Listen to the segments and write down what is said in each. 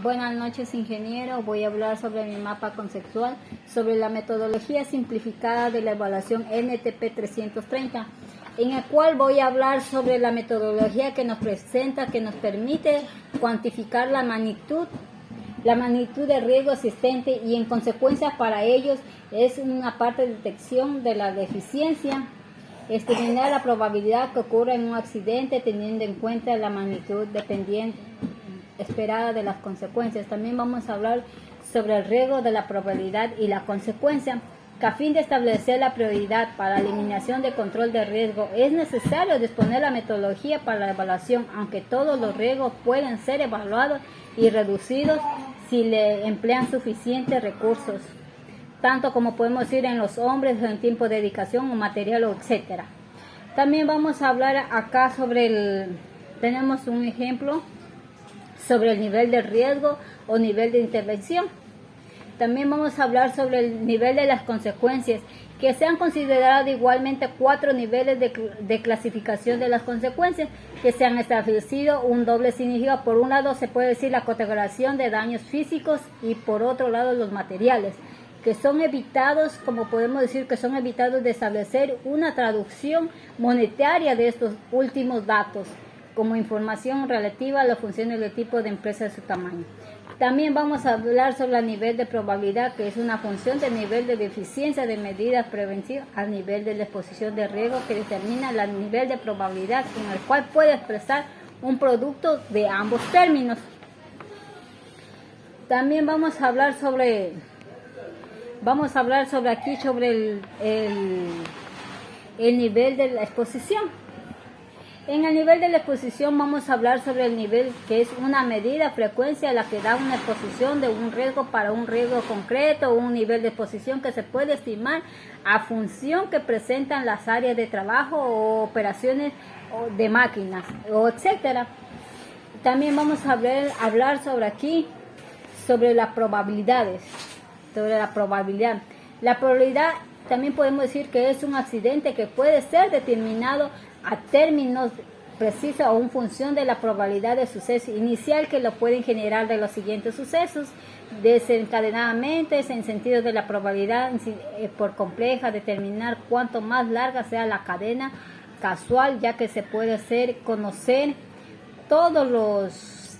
Buenas noches, ingeniero. Voy a hablar sobre mi mapa conceptual, sobre la metodología simplificada de la evaluación NTP 330, en el cual voy a hablar sobre la metodología que nos presenta, que nos permite cuantificar la magnitud de riesgo existente y en consecuencia para ellos es una parte de detección de la deficiencia, estimar la probabilidad que ocurra en un accidente teniendo en cuenta la magnitud dependiente esperada de las consecuencias. También vamos a hablar sobre el riesgo de la probabilidad y la consecuencia, que a fin de establecer la prioridad para la eliminación de control de riesgo es necesario disponer la metodología para la evaluación, aunque todos los riesgos pueden ser evaluados y reducidos si le emplean suficientes recursos, tanto como podemos decir en los hombres en tiempo de dedicación o material, etc. También vamos a hablar acá sobre tenemos un ejemplo sobre el nivel de riesgo o nivel de intervención. También vamos a hablar sobre el nivel de las consecuencias, que se han considerado igualmente 4 niveles de clasificación de las consecuencias, que se han establecido un doble significado. Por un lado se puede decir la categorización de daños físicos y por otro lado los materiales, que son evitados, como podemos decir que son evitados de establecer una traducción monetaria de estos últimos datos, como información relativa a las funciones del tipo de empresa de su tamaño. También vamos a hablar sobre el nivel de probabilidad, que es una función del nivel de deficiencia de medidas preventivas al nivel de la exposición de riesgo, que determina el nivel de probabilidad en el cual puede expresar un producto de ambos términos. También vamos a hablar sobre el nivel de la exposición. En el nivel de la exposición vamos a hablar sobre el nivel, que es una medida frecuencia a la que da una exposición de un riesgo para un riesgo concreto, un nivel de exposición que se puede estimar a función que presentan las áreas de trabajo o operaciones de máquinas, o etcétera. También vamos a hablar sobre las probabilidades, sobre la probabilidad. La probabilidad también podemos decir que es un accidente que puede ser determinado a términos precisos o en función de la probabilidad de suceso inicial que lo pueden generar de los siguientes sucesos desencadenadamente, en sentido de la probabilidad por compleja, determinar cuánto más larga sea la cadena causal, ya que se puede conocer todos los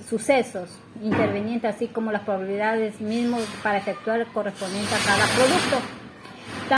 sucesos intervenientes, así como las probabilidades mismos para efectuar correspondiente a cada producto.